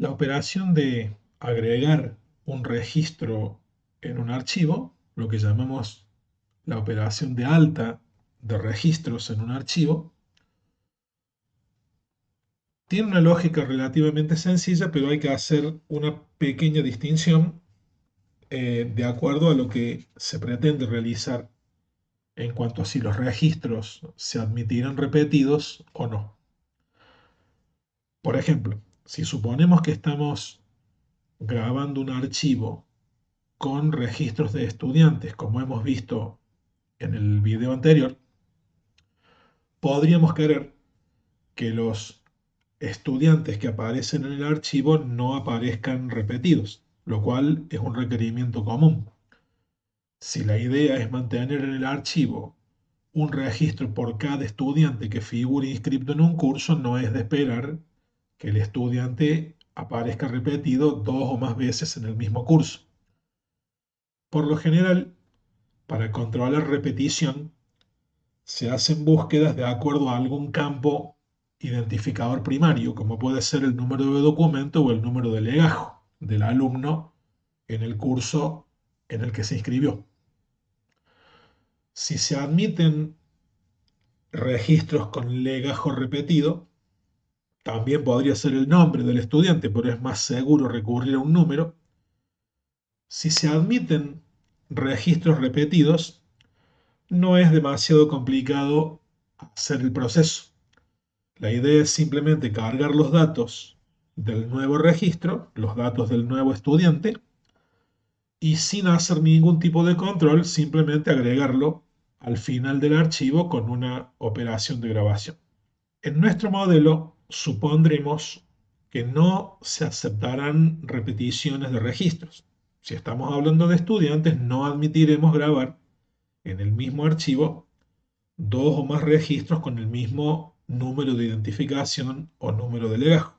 La operación de agregar un registro en un archivo, lo que llamamos la operación de alta de registros en un archivo, tiene una lógica relativamente sencilla, pero hay que hacer una pequeña distinción de acuerdo a lo que se pretende realizar en cuanto a si los registros se admitirán repetidos o no. Por ejemplo, si suponemos que estamos grabando un archivo con registros de estudiantes, como hemos visto en el video anterior, podríamos querer que los estudiantes que aparecen en el archivo no aparezcan repetidos, lo cual es un requerimiento común. Si la idea es mantener en el archivo un registro por cada estudiante que figure inscrito en un curso, no es de esperar que el estudiante aparezca repetido 2 o más veces en el mismo curso. Por lo general, para controlar repetición, se hacen búsquedas de acuerdo a algún campo identificador primario, como puede ser el número de documento o el número de legajo del alumno en el curso en el que se inscribió. Si se admiten registros con legajo repetido, también podría ser el nombre del estudiante, pero es más seguro recurrir a un número. Si se admiten registros repetidos, no es demasiado complicado hacer el proceso. La idea es simplemente cargar los datos del nuevo registro, los datos del nuevo estudiante, y sin hacer ningún tipo de control, simplemente agregarlo al final del archivo con una operación de grabación. En nuestro modelo supondremos que no se aceptarán repeticiones de registros. Si estamos hablando de estudiantes, no admitiremos grabar en el mismo archivo 2 o más registros con el mismo número de identificación o número de legajo.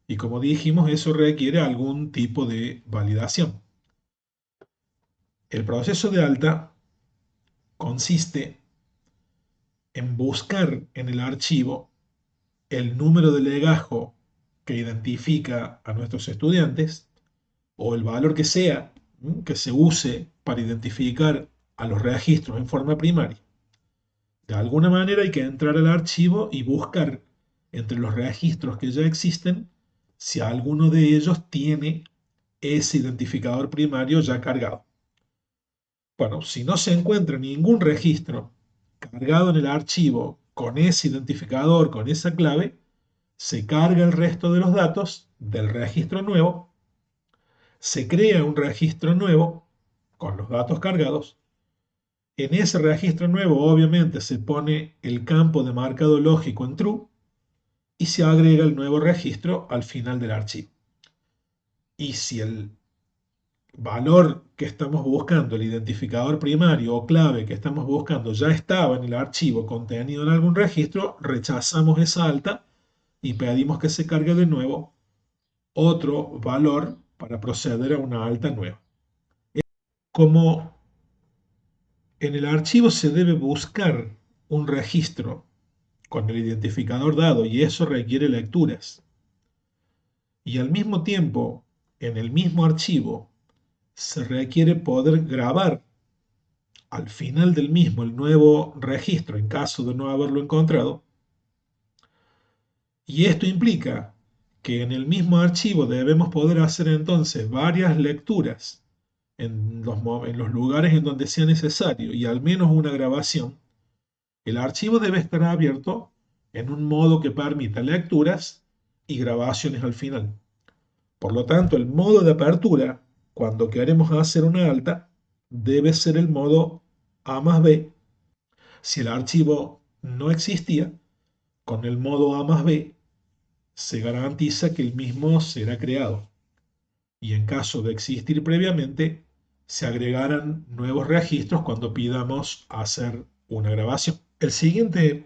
Y como dijimos, eso requiere algún tipo de validación. El proceso de alta consiste en buscar en el archivo el número de legajo que identifica a nuestros estudiantes o el valor que sea que se use para identificar a los registros en forma primaria. De alguna manera hay que entrar al archivo y buscar entre los registros que ya existen si alguno de ellos tiene ese identificador primario ya cargado. Bueno, si no se encuentra ningún registro cargado en el archivo con ese identificador, con esa clave, se carga el resto de los datos del registro nuevo, se crea un registro nuevo con los datos cargados. En ese registro nuevo obviamente se pone el campo de marcado lógico en true y se agrega el nuevo registro al final del archivo. Y si el valor que estamos buscando, el identificador primario o clave que estamos buscando ya estaba en el archivo contenido en algún registro, rechazamos esa alta y pedimos que se cargue de nuevo otro valor para proceder a una alta nueva. Como en el archivo se debe buscar un registro con el identificador dado y eso requiere lecturas, y al mismo tiempo en el mismo archivo se requiere poder grabar al final del mismo el nuevo registro en caso de no haberlo encontrado, y esto implica que en el mismo archivo debemos poder hacer entonces varias lecturas en los lugares en donde sea necesario y al menos una grabación. El archivo debe estar abierto en un modo que permita lecturas y grabaciones al final. Por lo tanto, el modo de apertura, cuando queremos hacer una alta, debe ser el modo A más B. Si el archivo no existía, con el modo A más B se garantiza que el mismo será creado. Y en caso de existir previamente, se agregarán nuevos registros cuando pidamos hacer una grabación. El siguiente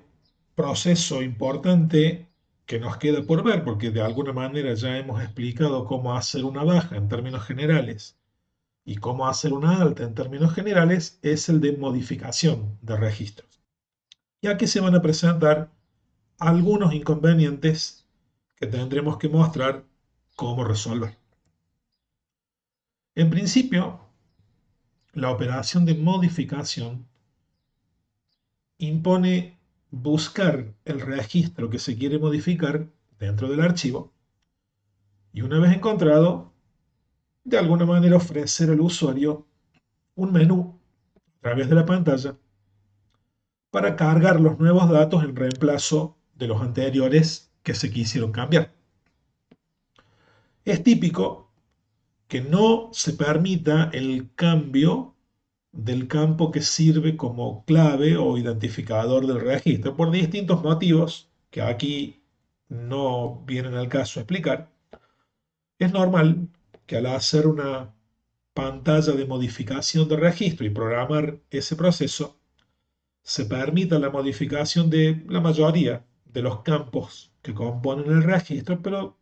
proceso importante que nos queda por ver, porque de alguna manera ya hemos explicado cómo hacer una baja en términos generales y cómo hacer una alta en términos generales, es el de modificación de registros. Y aquí se van a presentar algunos inconvenientes que tendremos que mostrar cómo resolver. En principio, la operación de modificación impone buscar el registro que se quiere modificar dentro del archivo y una vez encontrado, de alguna manera ofrecer al usuario un menú a través de la pantalla para cargar los nuevos datos en reemplazo de los anteriores que se quisieron cambiar. Es típico que no se permita el cambio del campo que sirve como clave o identificador del registro por distintos motivos que aquí no vienen al caso explicar. Es normal que al hacer una pantalla de modificación de registro y programar ese proceso, se permita la modificación de la mayoría de los campos que componen el registro, pero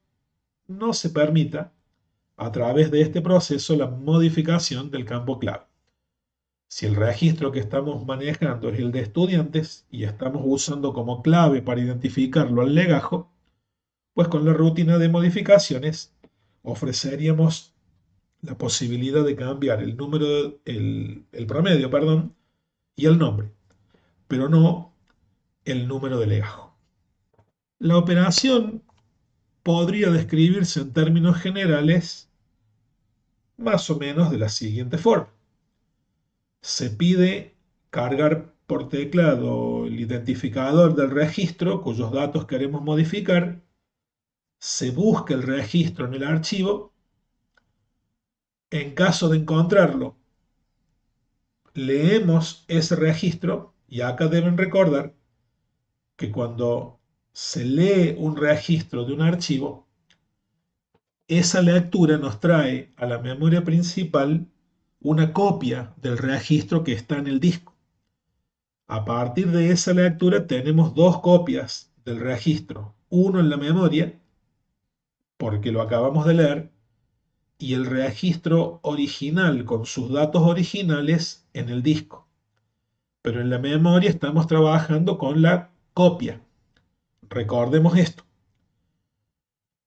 no se permita a través de este proceso la modificación del campo clave. Si el registro que estamos manejando es el de estudiantes y estamos usando como clave para identificarlo al legajo, pues con la rutina de modificaciones ofreceríamos la posibilidad de cambiar el número, el promedio, perdón, y el nombre, pero no el número de legajo. La operación podría describirse en términos generales más o menos de la siguiente forma. Se pide cargar por teclado el identificador del registro cuyos datos queremos modificar, se busca el registro en el archivo, en caso de encontrarlo, leemos ese registro y acá deben recordar que cuando se lee un registro de un archivo, esa lectura nos trae a la memoria principal una copia del registro que está en el disco. A partir de esa lectura tenemos dos copias del registro, uno en la memoria, porque lo acabamos de leer, y el registro original con sus datos originales en el disco. Pero en la memoria estamos trabajando con la copia. Recordemos esto.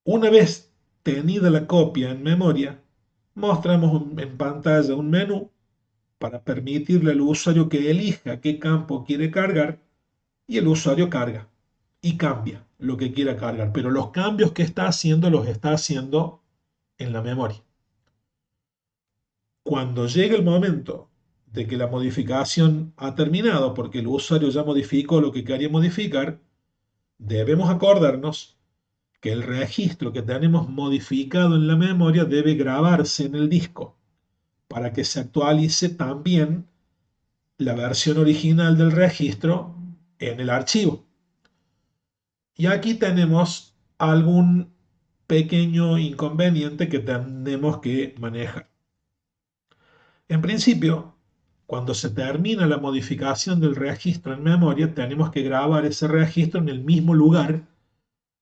Una vez tenida la copia en memoria, mostramos en pantalla un menú para permitirle al usuario que elija qué campo quiere cargar y el usuario carga y cambia lo que quiera cargar, pero los cambios que está haciendo los está haciendo en la memoria. Cuando llegue el momento de que la modificación ha terminado porque el usuario ya modificó lo que quería modificar, debemos acordarnos que el registro que tenemos modificado en la memoria debe grabarse en el disco para que se actualice también la versión original del registro en el archivo. Y aquí tenemos algún pequeño inconveniente que tenemos que manejar. En principio, cuando se termina la modificación del registro en memoria, tenemos que grabar ese registro en el mismo lugar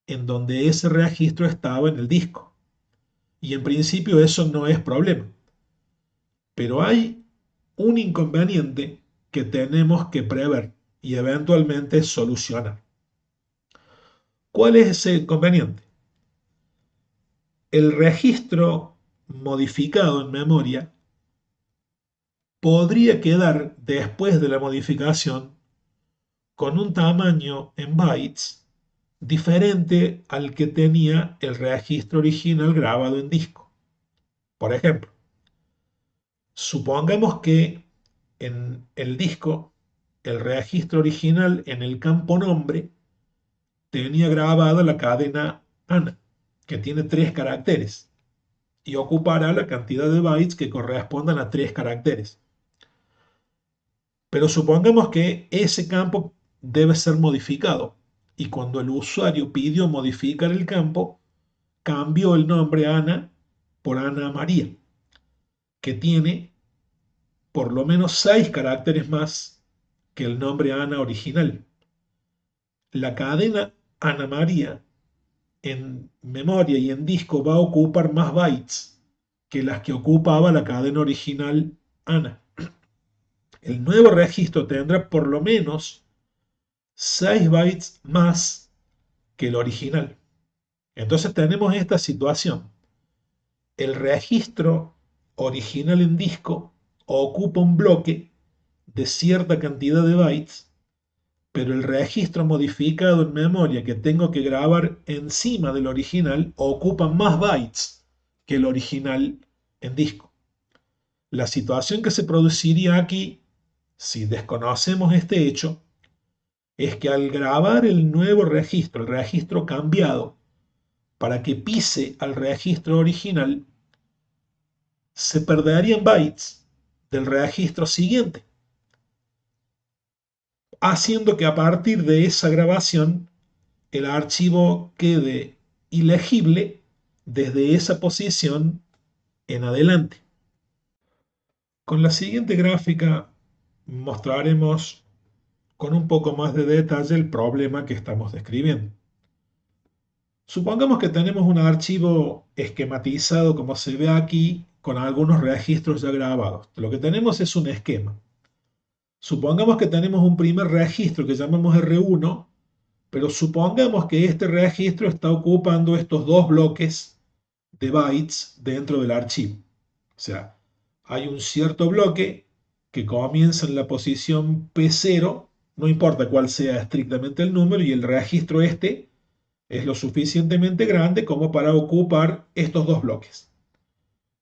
en donde ese registro estaba en el disco. Y en principio eso no es problema. Pero hay un inconveniente que tenemos que prever y eventualmente solucionar. ¿Cuál es ese inconveniente? El registro modificado en memoria podría quedar después de la modificación con un tamaño en bytes diferente al que tenía el registro original grabado en disco. Por ejemplo, supongamos que en el disco el registro original en el campo nombre tenía grabada la cadena ANA, que tiene 3 caracteres y ocupará la cantidad de bytes que correspondan a 3 caracteres. Pero supongamos que ese campo debe ser modificado y cuando el usuario pidió modificar el campo, cambió el nombre Ana por Ana María, que tiene por lo menos 6 caracteres más que el nombre Ana original. La cadena Ana María en memoria y en disco va a ocupar más bytes que las que ocupaba la cadena original Ana. El nuevo registro tendrá por lo menos 6 bytes más que el original. Entonces tenemos esta situación. el registro original en disco ocupa un bloque de cierta cantidad de bytes, pero el registro modificado en memoria que tengo que grabar encima del original ocupa más bytes que el original en disco. La situación que se produciría aquí, si desconocemos este hecho, es que al grabar el nuevo registro, el registro cambiado, para que pise al registro original, se perderían bytes del registro siguiente, haciendo que a partir de esa grabación el archivo quede ilegible desde esa posición en adelante. Con la siguiente gráfica mostraremos con un poco más de detalle el problema que estamos describiendo. Supongamos que tenemos un archivo esquematizado como se ve aquí con algunos registros ya grabados. Lo que tenemos es un esquema. Supongamos que tenemos un primer registro que llamamos R1, pero supongamos que este registro está ocupando estos dos bloques de bytes dentro del archivo. O sea, hay un cierto bloque que comienza en la posición P0, no importa cuál sea estrictamente el número, y el registro este es lo suficientemente grande como para ocupar estos dos bloques.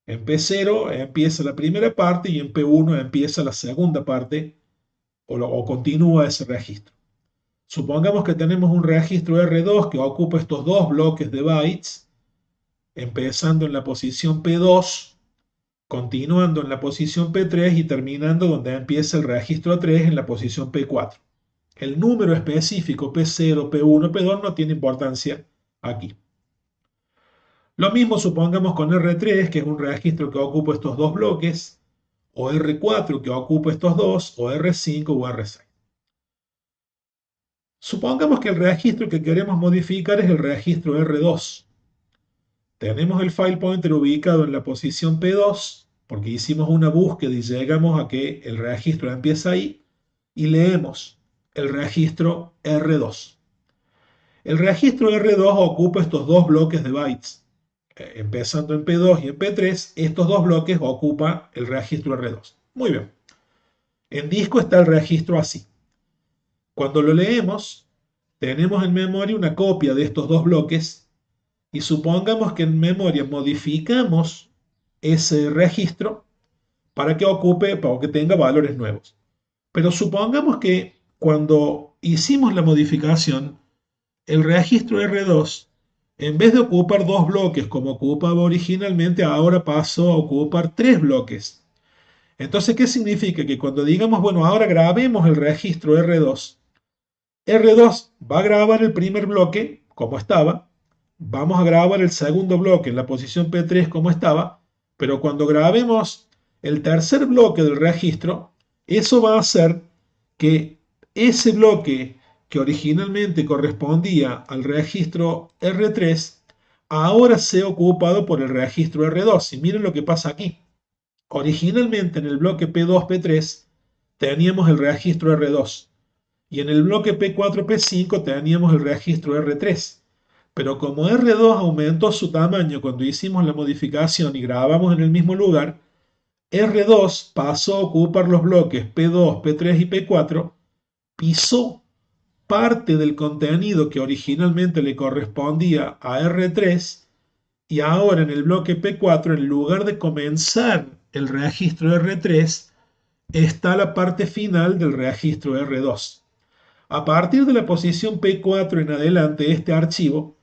En P0 empieza la primera parte y en P1 empieza la segunda parte o continúa ese registro. Supongamos que tenemos un registro R2 que ocupa estos dos bloques de bytes, empezando en la posición P2, continuando en la posición P3 y terminando donde empieza el registro 3 en la posición P4. El número específico P0, P1, P2 no tiene importancia aquí. Lo mismo supongamos con R3, que es un registro que ocupa estos dos bloques, o R4 que ocupa estos dos, o R5 o R6. Supongamos que el registro que queremos modificar es el registro R2. Tenemos el file pointer ubicado en la posición P2, porque hicimos una búsqueda y llegamos a que el registro empieza ahí, y leemos el registro R2. El registro R2 ocupa estos dos bloques de bytes. Empezando en P2 y en P3, estos dos bloques ocupa el registro R2. Muy bien. En disco está el registro así. Cuando lo leemos, tenemos en memoria una copia de estos dos bloques y supongamos que en memoria modificamos ese registro para que ocupe, para que tenga valores nuevos. Pero supongamos que cuando hicimos la modificación, el registro R2, en vez de ocupar dos bloques como ocupaba originalmente, ahora pasó a ocupar tres bloques. Entonces, ¿qué significa? Que cuando digamos, bueno, ahora grabemos el registro R2, R2 va a grabar el primer bloque como estaba, vamos a grabar el segundo bloque en la posición P3 como estaba, pero cuando grabemos el tercer bloque del registro, eso va a hacer que ese bloque que originalmente correspondía al registro R3, ahora sea ocupado por el registro R2. Y miren lo que pasa aquí. Originalmente en el bloque P2, P3 teníamos el registro R2 y en el bloque P4, P5 teníamos el registro R3. Pero como R2 aumentó su tamaño cuando hicimos la modificación y grabamos en el mismo lugar, R2 pasó a ocupar los bloques P2, P3 y P4, pisó parte del contenido que originalmente le correspondía a R3 y ahora en el bloque P4, en lugar de comenzar el registro R3, está la parte final del registro R2. A partir de la posición P4 en adelante, este archivo,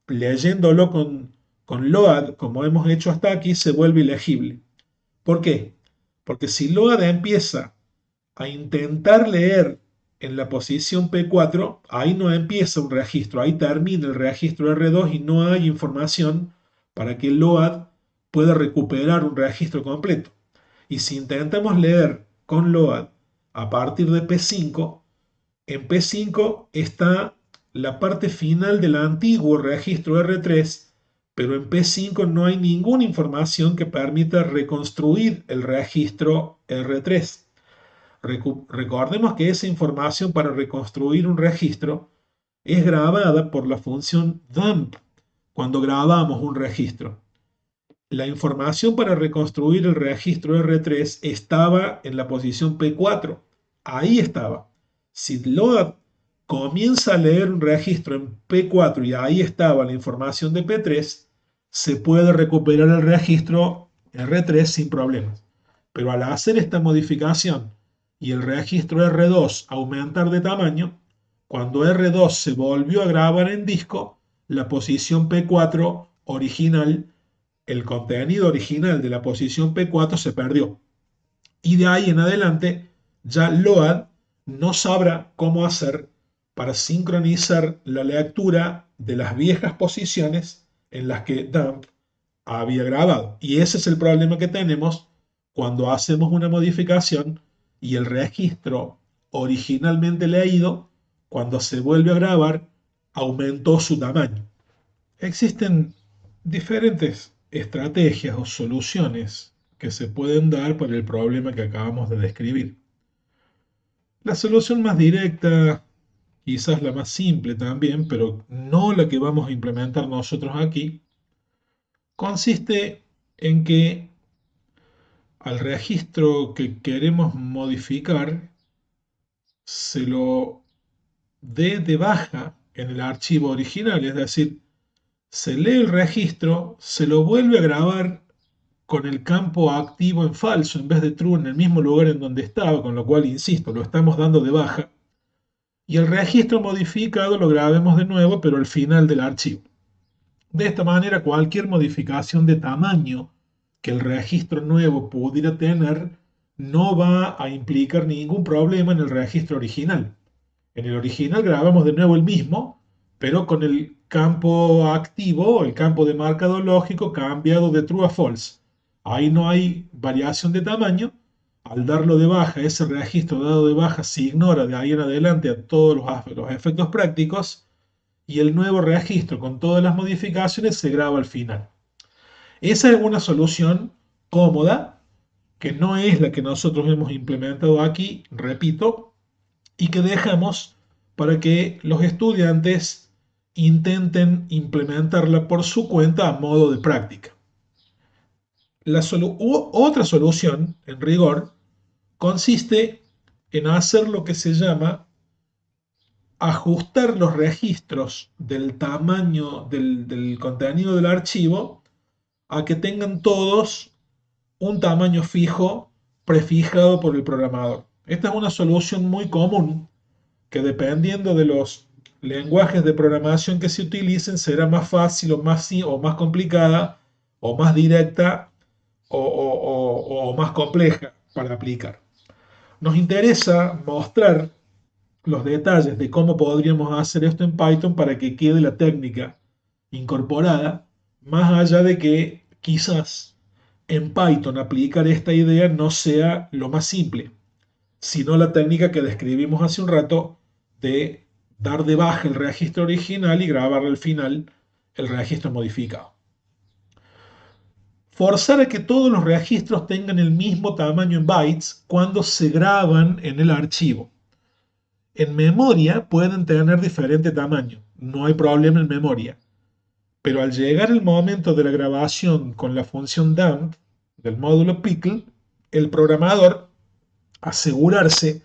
leyéndolo con load, como hemos hecho hasta aquí, se vuelve ilegible. ¿Por qué? Porque si load empieza a intentar leer en la posición P4, ahí no empieza un registro, ahí termina el registro R2 y no hay información para que el load pueda recuperar un registro completo. Y si intentamos leer con load a partir de P5, en P5 está la parte final del antiguo registro R3, pero en P5 no hay ninguna información que permita reconstruir el registro R3. Recordemos que esa información para reconstruir un registro es grabada por la función dump cuando grabamos un registro. la información para reconstruir el registro R3 estaba en la posición P4. Ahí estaba. Si load comienza a leer un registro en P4 y ahí estaba la información de P3, se puede recuperar el registro R3 sin problemas. Pero al hacer esta modificación y el registro R2 aumentar de tamaño, cuando R2 se volvió a grabar en disco, la posición P4 original, el contenido original de la posición P4 se perdió. Y de ahí en adelante, ya Load no sabrá cómo hacer para sincronizar la lectura de las viejas posiciones en las que Dump había grabado. Y ese es el problema que tenemos cuando hacemos una modificación y el registro originalmente leído, cuando se vuelve a grabar, aumentó su tamaño. Existen diferentes estrategias o soluciones que se pueden dar para el problema que acabamos de describir. La solución más directa, quizás la más simple también, pero no la que vamos a implementar nosotros aquí, consiste en que al registro que queremos modificar se lo dé de baja en el archivo original, es decir, se lee el registro, se lo vuelve a grabar con el campo activo en falso en vez de true en el mismo lugar en donde estaba, con lo cual, insisto, lo estamos dando de baja, y el registro modificado lo grabemos de nuevo, pero al final del archivo. De esta manera, cualquier modificación de tamaño que el registro nuevo pudiera tener no va a implicar ningún problema en el registro original. En el original grabamos de nuevo el mismo, pero con el campo activo, el campo de marcado lógico cambiado de true a false. Ahí no hay variación de tamaño. Al darlo de baja, ese registro dado de baja se ignora de ahí en adelante a todos los efectos prácticos y el nuevo registro con todas las modificaciones se graba al final. Esa es una solución cómoda, que no es la que nosotros hemos implementado aquí, repito, y que dejamos para que los estudiantes intenten implementarla por su cuenta a modo de práctica. Otra solución, en rigor, consiste en hacer lo que se llama ajustar los registros del tamaño del contenido del archivo a que tengan todos un tamaño fijo prefijado por el programador. Esta es una solución muy común que dependiendo de los lenguajes de programación que se utilicen será más fácil o más complicada o más directa o más compleja para aplicar. Nos interesa mostrar los detalles de cómo podríamos hacer esto en Python para que quede la técnica incorporada, más allá de que quizás en Python aplicar esta idea no sea lo más simple, sino la técnica que describimos hace un rato de dar de baja el registro original y grabar al final el registro modificado. Forzar a que todos los registros tengan el mismo tamaño en bytes cuando se graban en el archivo. En memoria pueden tener diferente tamaño, no hay problema en memoria, pero al llegar el momento de la grabación con la función dump del módulo pickle, el programador asegurarse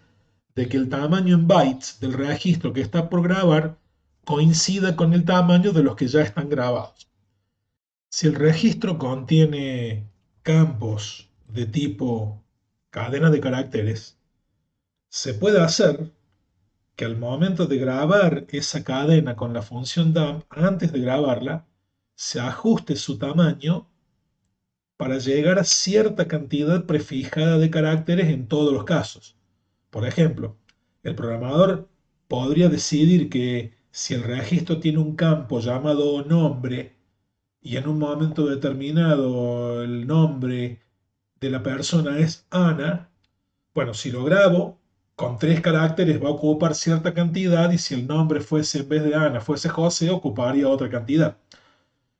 de que el tamaño en bytes del registro que está por grabar coincida con el tamaño de los que ya están grabados. Si el registro contiene campos de tipo cadena de caracteres, se puede hacer que al momento de grabar esa cadena con la función dump, antes de grabarla, se ajuste su tamaño para llegar a cierta cantidad prefijada de caracteres en todos los casos. Por ejemplo, el programador podría decidir que si el registro tiene un campo llamado nombre y en un momento determinado el nombre de la persona es Ana, bueno, si lo grabo con 3 caracteres va a ocupar cierta cantidad y si el nombre fuese en vez de Ana fuese José ocuparía otra cantidad.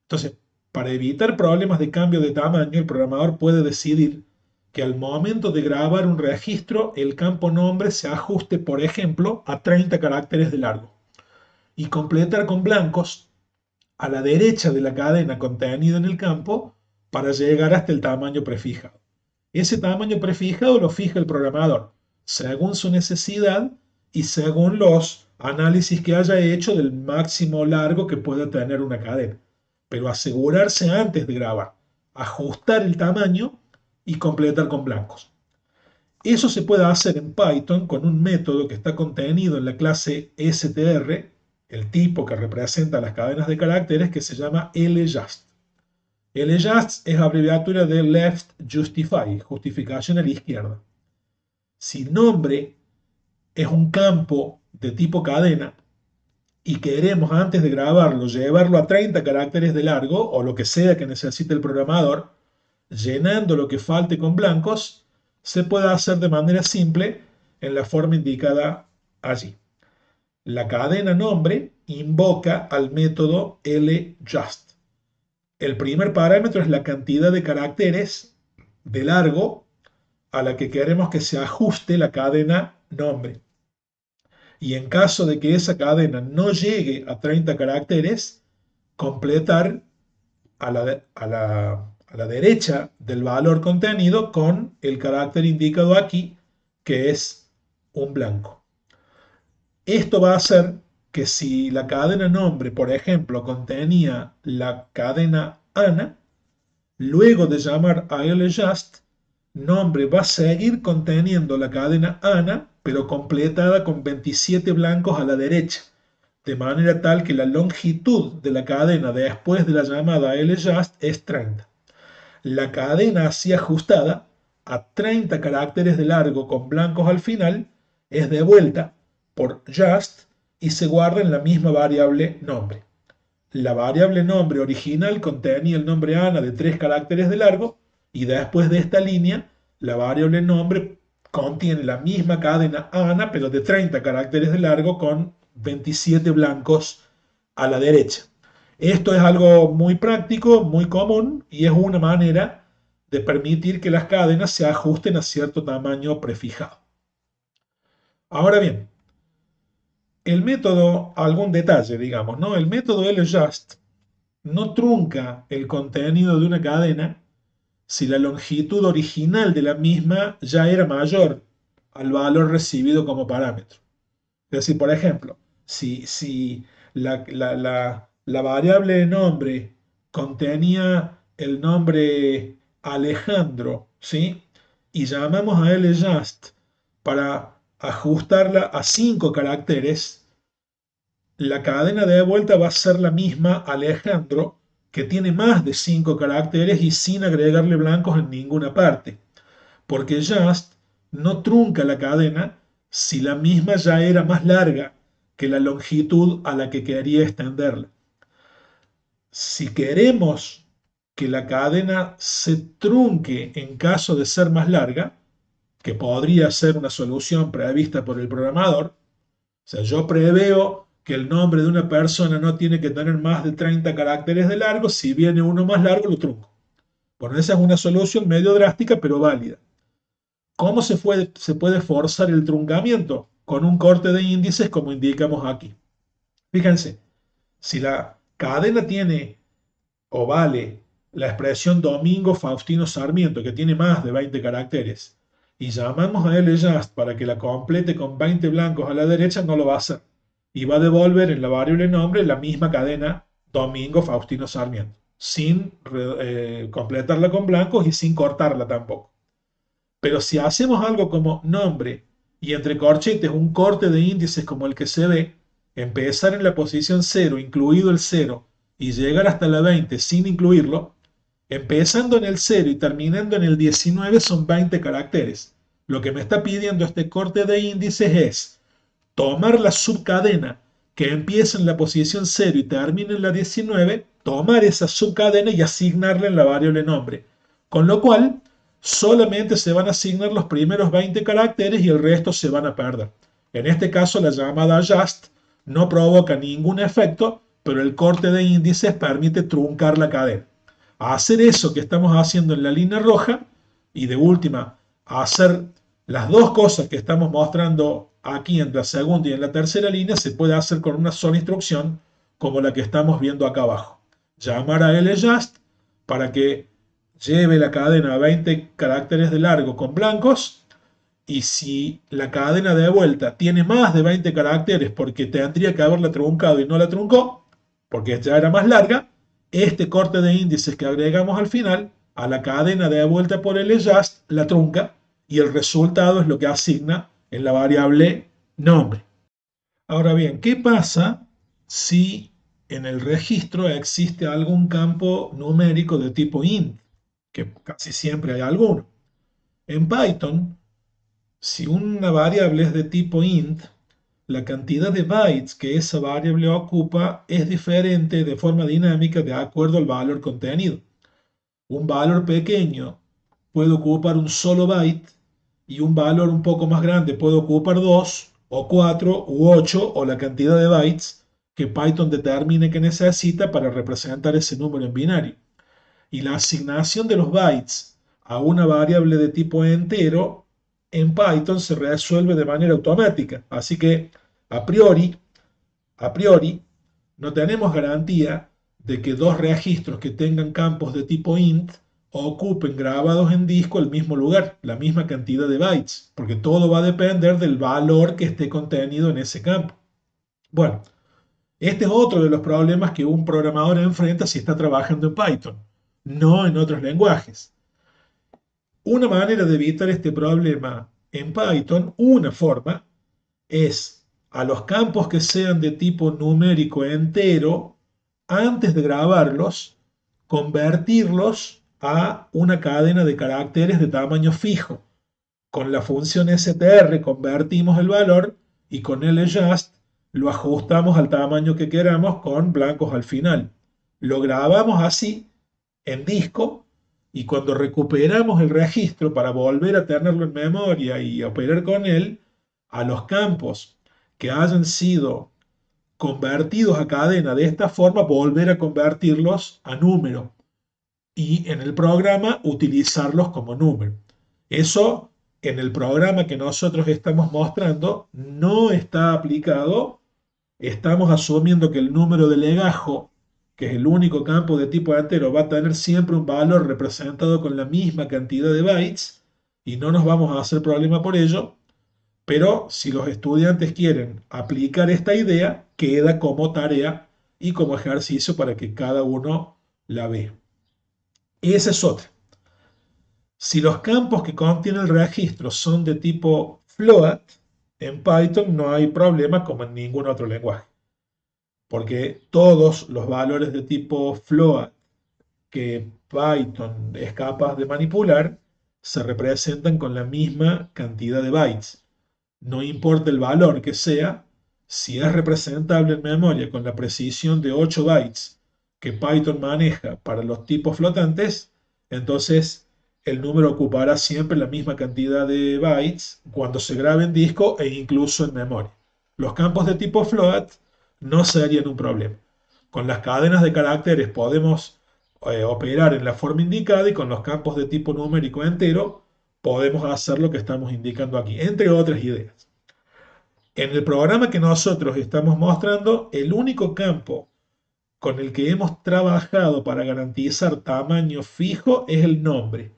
Entonces, para evitar problemas de cambio de tamaño, el programador puede decidir que al momento de grabar un registro, el campo nombre se ajuste, por ejemplo, a 30 caracteres de largo y completar con blancos a la derecha de la cadena contenida en el campo para llegar hasta el tamaño prefijado. Ese tamaño prefijado lo fija el programador según su necesidad y según los análisis que haya hecho del máximo largo que pueda tener una cadena. Pero asegurarse antes de grabar, ajustar el tamaño y completar con blancos. Eso se puede hacer en Python con un método que está contenido en la clase str, el tipo que representa las cadenas de caracteres, que se llama ljust. Ljust es abreviatura de left justify, justificación a la izquierda. Si nombre es un campo de tipo cadena y queremos antes de grabarlo llevarlo a 30 caracteres de largo o lo que sea que necesite el programador, llenando lo que falte con blancos, se puede hacer de manera simple en la forma indicada allí. La cadena nombre invoca al método ljust. El primer parámetro es la cantidad de caracteres de largo a la que queremos que se ajuste la cadena nombre. Y en caso de que esa cadena no llegue a 30 caracteres, completar a la derecha del valor contenido con el carácter indicado aquí, que es un blanco. Esto va a hacer que si la cadena nombre, por ejemplo, contenía la cadena Ana, luego de llamar a ljust, nombre va a seguir conteniendo la cadena Ana, pero completada con 27 blancos a la derecha, de manera tal que la longitud de la cadena después de la llamada a ljust es 30. La cadena así ajustada a 30 caracteres de largo con blancos al final es devuelta por just y se guarda en la misma variable nombre. La variable nombre original contenía el nombre Ana de 3 caracteres de largo y después de esta línea la variable nombre contiene la misma cadena Ana pero de 30 caracteres de largo con 27 blancos a la derecha. Esto es algo muy práctico, muy común y es una manera de permitir que las cadenas se ajusten a cierto tamaño prefijado. Ahora bien, el método, algún detalle, digamos, ¿no? El método ljust no trunca el contenido de una cadena si la longitud original de la misma ya era mayor al valor recibido como parámetro. Es decir, por ejemplo, si la variable de nombre contenía el nombre Alejandro, ¿sí? Y llamamos a ljust para ajustarla a 5 caracteres, la cadena de vuelta va a ser la misma Alejandro, que tiene más de 5 caracteres y sin agregarle blancos en ninguna parte, porque just no trunca la cadena si la misma ya era más larga que la longitud a la que quería extenderla. Si queremos que la cadena se trunque en caso de ser más larga, que podría ser una solución prevista por el programador, o sea, yo preveo que el nombre de una persona no tiene que tener más de 30 caracteres de largo, si viene uno más largo lo trunco. Bueno, esa es una solución medio drástica, pero válida. ¿Cómo se puede forzar el truncamiento? Con un corte de índices como indicamos aquí. Fíjense, si la cadena tiene o vale la expresión Domingo Faustino Sarmiento, que tiene más de 20 caracteres, y llamamos a ljust para que la complete con 20 blancos a la derecha, no lo va a hacer. Y va a devolver en la variable nombre la misma cadena Domingo Faustino Sarmiento, sin completarla con blancos y sin cortarla tampoco. Pero si hacemos algo como nombre y entre corchetes un corte de índices como el que se ve, empezar en la posición 0, incluido el 0, y llegar hasta la 20 sin incluirlo, empezando en el 0 y terminando en el 19 son 20 caracteres. Lo que me está pidiendo este corte de índices es tomar la subcadena que empieza en la posición 0 y termina en la 19, tomar esa subcadena y asignarla en la variable nombre. Con lo cual, solamente se van a asignar los primeros 20 caracteres y el resto se van a perder. En este caso, la llamada just no provoca ningún efecto, pero el corte de índices permite truncar la cadena. A hacer eso que estamos haciendo en la línea roja y de última, a hacer las dos cosas que estamos mostrando aquí en la segunda y en la tercera línea, se puede hacer con una sola instrucción como la que estamos viendo acá abajo. Llamar a ljust para que lleve la cadena a 20 caracteres de largo con blancos, y si la cadena de vuelta tiene más de 20 caracteres porque tendría que haberla truncado y no la truncó, porque ya era más larga, este corte de índices que agregamos al final, a la cadena de vuelta por el just, la trunca, y el resultado es lo que asigna en la variable nombre. Ahora bien, ¿qué pasa si en el registro existe algún campo numérico de tipo int? Que casi siempre hay alguno. En Python, si una variable es de tipo int, la cantidad de bytes que esa variable ocupa es diferente de forma dinámica de acuerdo al valor contenido. Un valor pequeño puede ocupar un solo byte y un valor un poco más grande puede ocupar 2 o 4 u 8 o la cantidad de bytes que Python determine que necesita para representar ese número en binario. Y la asignación de los bytes a una variable de tipo entero en Python se resuelve de manera automática. Así que a priori, a priori, no tenemos garantía de que dos registros que tengan campos de tipo int ocupen grabados en disco el mismo lugar, la misma cantidad de bytes, porque todo va a depender del valor que esté contenido en ese campo. Bueno, este es otro de los problemas que un programador enfrenta si está trabajando en Python, no en otros lenguajes. Una manera de evitar este problema en Python, una forma, es a los campos que sean de tipo numérico entero, antes de grabarlos, convertirlos a una cadena de caracteres de tamaño fijo. Con la función str convertimos el valor y con el adjust lo ajustamos al tamaño que queramos con blancos al final. Lo grabamos así en disco y cuando recuperamos el registro para volver a tenerlo en memoria y operar con él, a los campos que hayan sido convertidos a cadena de esta forma, volver a convertirlos a número y en el programa utilizarlos como número. Eso en el programa que nosotros estamos mostrando no está aplicado. Estamos asumiendo que el número de legajo, que es el único campo de tipo entero, va a tener siempre un valor representado con la misma cantidad de bytes y no nos vamos a hacer problema por ello. Pero si los estudiantes quieren aplicar esta idea, queda como tarea y como ejercicio para que cada uno la vea. Esa es otra. Si los campos que contiene el registro son de tipo float, en Python no hay problema como en ningún otro lenguaje, porque todos los valores de tipo float que Python es capaz de manipular se representan con la misma cantidad de bytes. No importa el valor que sea, si es representable en memoria con la precisión de 8 bytes que Python maneja para los tipos flotantes, entonces el número ocupará siempre la misma cantidad de bytes cuando se grabe en disco e incluso en memoria. Los campos de tipo float no serían un problema. Con las cadenas de caracteres podemos operar en la forma indicada y con los campos de tipo numérico entero podemos hacer lo que estamos indicando aquí, entre otras ideas. En el programa que nosotros estamos mostrando, el único campo con el que hemos trabajado para garantizar tamaño fijo es el nombre.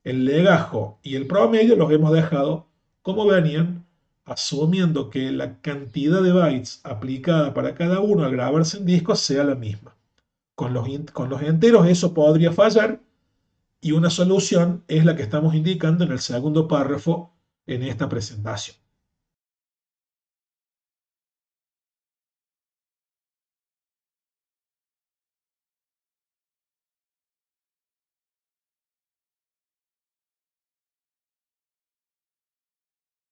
El legajo y el promedio los hemos dejado como venían, asumiendo que la cantidad de bytes aplicada para cada uno al grabarse en disco sea la misma. Con los enteros eso podría fallar y una solución es la que estamos indicando en el segundo párrafo en esta presentación.